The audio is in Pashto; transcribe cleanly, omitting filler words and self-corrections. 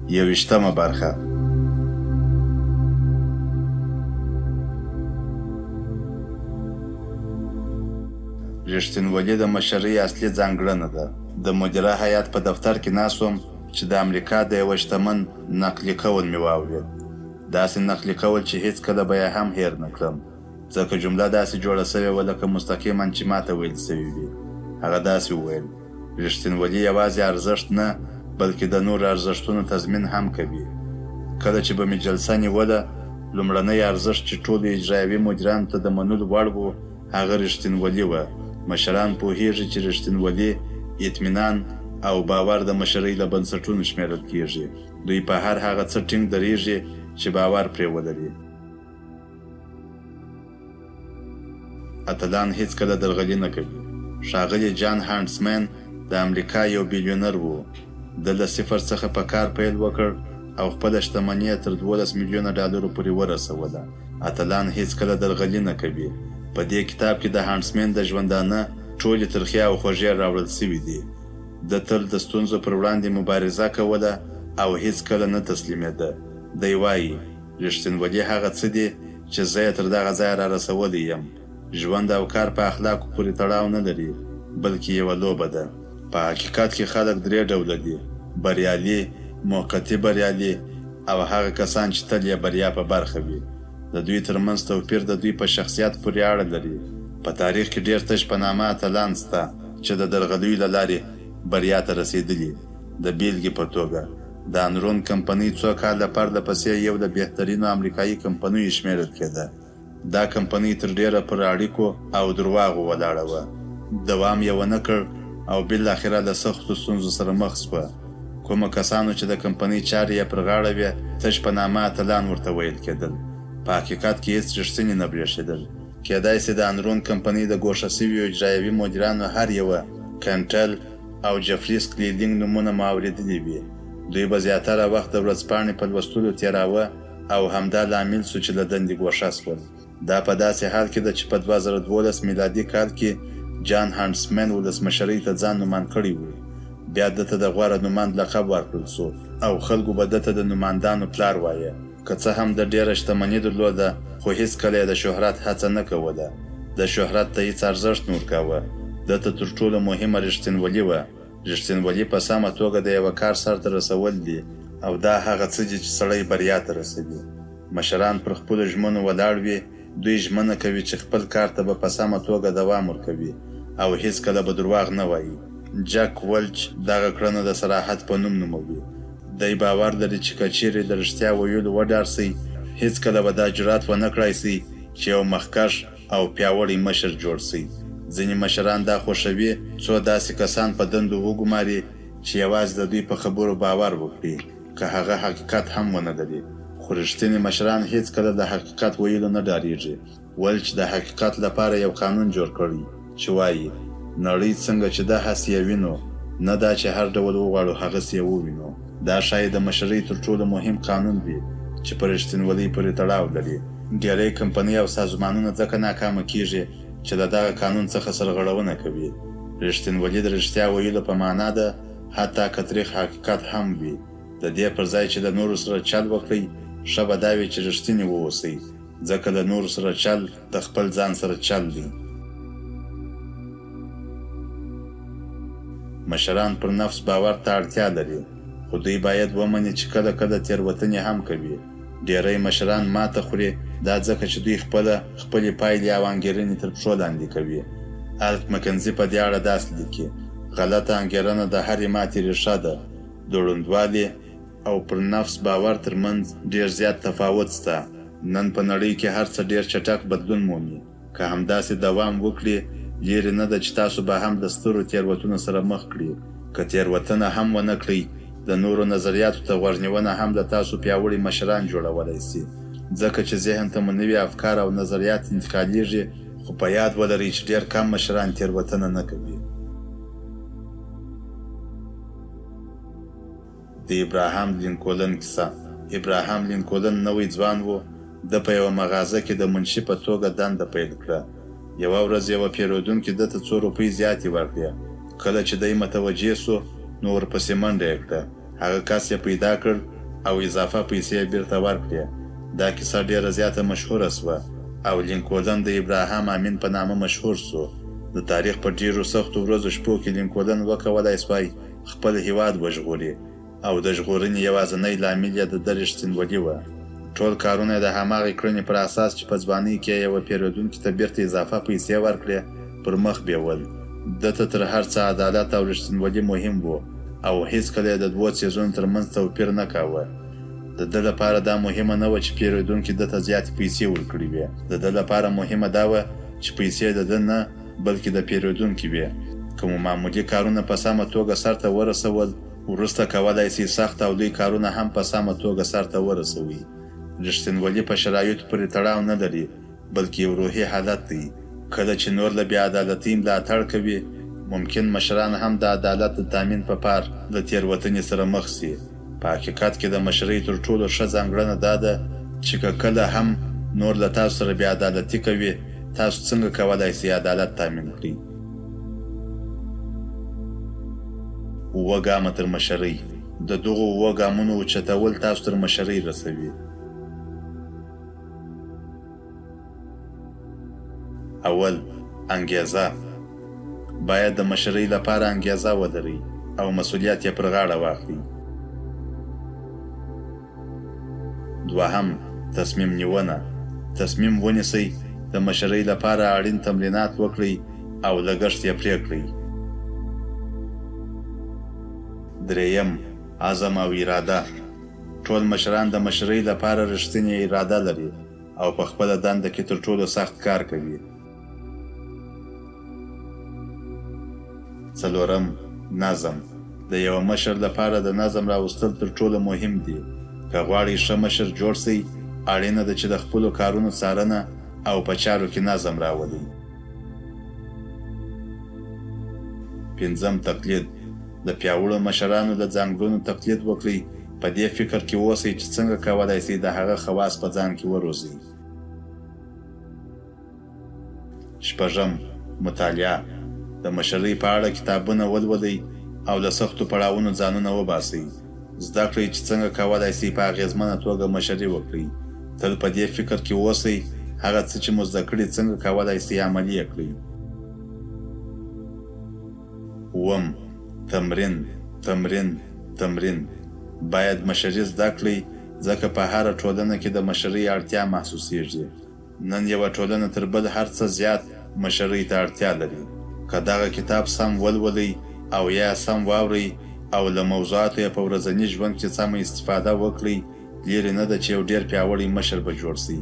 یویشتمه برخه. رښتینولي د مشرۍ اصلي ځانګړنه ده. د مدیره هیات په دفتر کې ناست وم چې د امریکا د یوه شتمن نقلي قول مې واورېد. داسې نقلي قول چې هېڅکله به یې هم هېر نه کړم، ځکه جمله داسې جوړه سوې وه لکه مستقیما چې ماته ویل سوي وي. هغه داسې وویل: رښتینولي یوازې ارزښت نه، بلکې د نورو ارزښتونو تضمین هم کوي. کله چې به مې جلسه نیوله، لومړنی ارزښت چې ټولو اجرایوي مدیرانو ته د منلو وړ و، هغه رښتینولي وه. مشران پوهېږي چې رښتینولي، اطمینان او باور د مشرۍ له بنسټونو شمیرل کېږي. دوی په هر هغه څه ټینګ درېږي چې باور پرې ولري. اتلان هېڅکله درغلي نه کوي. ښاغلی جان هانټسمن د امریکا یو بیلیونر و. د له صفر څخه په کار پیل وکړ او خپله شتمني یې تر 12 میلیونه ډالرو پورې ورسوله. اتلان هېڅکله درغلي نه کوي. په دې کتاب کې د هانټسمن د ژوندانه ټولې ترخې او خوږې راوړل سوي دي. د تل د ستونزو پر وړاندې مبارزه کوله او هېڅکله نه تسلیمېده. دی وایي: رښتینولي هغه څه دي چې زه یې تر دغه ځایه را رسولی یم. ژوند او کار په اخلاقو پورې تړاو نه لري، بلکې یوه لوبه ده. په حقیقت کې خلک 3 ډوله دي: بریالي، موقتي بریالي او هغه کسان چې تل یې بریا په برخه وي. د دوی ترمنځ توپیر د دوی په شخصیت پورې اړه لري. په تاریخ کې ډېر تش په نامه اتلان شته چې د درغلیو له لارې بریا ته رسېدلي. د بیلګې په توګه د انرون کمپنۍ څو کاله پرله پسې یو د بهترینو امریکایي کمپنیو شمیرل کېده. دا کمپنۍ تر ډېره پر اړیکو او درواغو ولاړه وه. دوام یې ونه کړ او بالاخره له سختو ستونزو سره مخ شوه. کومو کسانو چې د کمپنۍ چارې یې پر غاړه وې، تش په نامه اتلان ورته ویل کېدل. په حقیقت کې هېڅ رښتینې نه برېښېدل. کېدای سي د انرون کمپنۍ د ګوښه سویو اجرایوي مدیرانو هر یوه کنټل او جفري سکلیدینګ نومونه مو اورېدلي وي. دوی به زیاتره وخت د ورځپاڼې په لوستلو تېراوه او همدا لامل سو چې له دندې ګوښه شول. دا په داسې حال کې ده چې په 2012 میلادي کال کې جان هانټسمن ولسمشرۍ ته ځان نومان کړی و. بیا دته د غوره نوماند لقب ورکړل سو او خلکو به دته د نوماندانو پلار وایه. که څه هم د ډېره شتمني درلوده، خو هېڅکله یې د شهرت هڅه نه کوله. د شهرت ته هېڅ ارزښت نه ورکاوه. دته تر ټولو مهمه رښتینولي وه. رښتینولي په سمه توګه د یوه کار سرته رسول دي، او دا هغه څه دي چې سړی بریا ته رسوي. مشران پر خپلو ژمنو ولاړ وي. دوی ژمنه کوي چې خپل کار ته به په سمه توګه دوام ورکوي او هېڅکله به درواغ نه وایي. جک ولچ دغه کړنه د صراحت په نوم نوموي. دی باور لري چې که چیرې د رښتیا ویلو وډار سئ، هېڅکله به دا جرأت ونه کړای سئ چې یو مخکښ او پیاوړی مشر جوړ سئ. ځینې مشران دا خوښوي څو داسې کسان په دندو وګماري چې یوازې د دوی په خبرو باور وکړي، که هغه حقیقت هم ونه لري. خو رښتینې مشران هېڅکله د حقیقت ویلو نه ډارېږي. ولچ د حقیقت لپاره یو قانون جوړ کړی چې وایي: نړۍ څنګه چې ده هسې یې وینو، نه دا چې هر ډول وغواړو هغسې یې ووینو. دا ښایي د مشرۍ تر ټولو مهم قانون وي چې په رښتینولۍ پورې تړاو لري. ډېری کمپنۍ او سازمانونه ځکه ناکامه کېږي چې د دغه قانون څخه سرغړونه کوي. رښتینولي د رښتیا ویلو په معنا ده، حتی که تریخ حقیقت هم وي. د دې پر ځای چې د نورو سره چل وکړئ، ښه به دا وي چې رښتینې واوسئ، ځکه د نورو سره چل د خپل ځان سره چل دی. مشران پر نفس باور ته اړتیا لري، خو دوی باید ومني چې کله کله تېروتنې هم کوي. ډېری مشران ماته خوري، دا ځکه چې دوی خپلې پایلې او انګېرنې تر پښو لاندې کوي. الف مکنزي په دې اړه داسې لیکي: غلطه انګېرنه د هرې ماتې ریښه ده. د ړوندوالي او پر نفس باور ترمنځ ډېر زیات تفاوت شته. نن په نړۍ کې هر څه ډېر چټک بدلون مومي. که همداسې دوام وکړي، لیرې نه ده چې تاسو به هم د سترو تېروتنو سره مخ کړي. که تېروتنه هم ونه کړئ، د نورو نظریاتو ته غوږ نیونه هم د تاسو پیاوړي مشران جوړولی سي. ځکه چې ذهن ته مو نوي افکار او نظریات انتقالېږي، خو په یاد ولرئ چې ډېر کم مشران تېروتنه نه کوي. د ابراهام لینکولن کیسه. ابراهام لینکولن نوی ځوان و. د په یوه مغازه کې د منشي په توګه دنده پیل کړه. یوه ورځ یوه پیرودونکي ده ته 2 روپۍ زیاتې ورکړې. کله چې دی متوجه سو، نو ورپسې منډه یې کړه. هغه کس یې پیدا کړ او اضافه پیسې بیرته ورکړې. دا کیسه ډیره زیاته مشهوره سوه او لینکولن د ابراهام امین په نامه مشهور سو. د تاریخ په ډیرو سختو ورځو شپو کې لینکولن وکولای سوای خپل هیواد وژغوري او د ژغورنې یوازینی لامل یې د ده رښتینولي وه. ټول کارونه یې د هماغې کړنې پر اساس چې په ځوانۍ کې یې یوه پیرودونکي ته بیرته اضافه پیسې ورکړې پر مخ بیول. ده ته تر هر څه عدالت او رښتینولي مهم و او هیڅکله یې د دوو څیزونو ترمنځ توپیر نه کاوه. د ده لپاره دا مهمه نه وه چې پیرودونکي ده ته زیاتې پیسې ورکړي وې. د ده لپاره مهمه دا وه چې پیسې د ده نه بلکې د پیرودونکي وې. که مو معمولي کارونه په سمه توګه سرته ورسول، وروسته کولی سئ سخت او لوی کارونه هم په سمه توګه سرته ورسوئ. رښتینولي په شرایطو پورې تړاو نه لري، بلکې یو روحي حالت دی. کله چې نور له بېعدالتۍ ملاتړ کوي، ممکن مشران هم د عدالت د تامین په پار له تېروتنې سره مخ سي. په حقیقت کې د مشرۍ تر ټولو ښه ځانګړنه دا ده چې که کله هم نور له تاسو سره بېعدالتي کوي، تاسو څنګه کولی سئ عدالت تامین کړئ. 7 ګامه تر مشرۍ. د دغو 7 ګامونو اوچتول تاسو تر مشرۍ رسوي. اول، انګېزه. باید د مشرۍ لپاره انګېزه ولرئ او مسؤلیت یې پر غاړه واخلئ. 2، تصمیم نیونه. تصمیم ونیسئ، د مشرۍ لپاره اړین تمرینات وکړئ او لګښت یې پرې کړئ. 3، عزم او اراده. ټول مشران د مشرۍ لپاره رښتینې اراده لري او په خپله دنده کې تر ټولو سخت کار کوي. 4، نظم. د یوه مشر لپاره د نظم راوستل تر ټولو مهم دي. که غواړئ ښه مشر جوړ سئ، اړینه ده چې د خپلو کارونو څارنه او په چارو کې نظم راولئ. 5، تقلید. د پیاوړو مشرانو د ځانګړنو تقلید وکړئ. په دې فکر کې اوسئ چې څنګه کولی سئ د هغه خواص په ځان کې وروزئ. 6، مطالعه. د مشرۍ په اړه کتابونه ولولئ او له سختو پړاوونو ځانونه وباسئ. زده کړئ چې څنګه کولی سئ په اغېزمنه توګه مشري وکړئ. تل په دې فکر کې اوسئ هغه څه چې مو زده کړي څنګه کولی سئ عملي یې کړئ. 7، تمرین، تمرین، تمرین. باید مشري زده کړئ، ځکه په هره ټولنه کې د مشرۍ اړتیا محسوسیږي. نن یوه ټولنه تر بل هر څه زیات مشرۍ ته اړتیا لري. که دغه کتاب سم ولولئ او یا سم واورئ او له موضوعاتو یې په ورځني ژوند کې سمه استفاده وکړئ، لیرې نه ده چې یو ډېر پیاوړی مشر به جوړ سئ.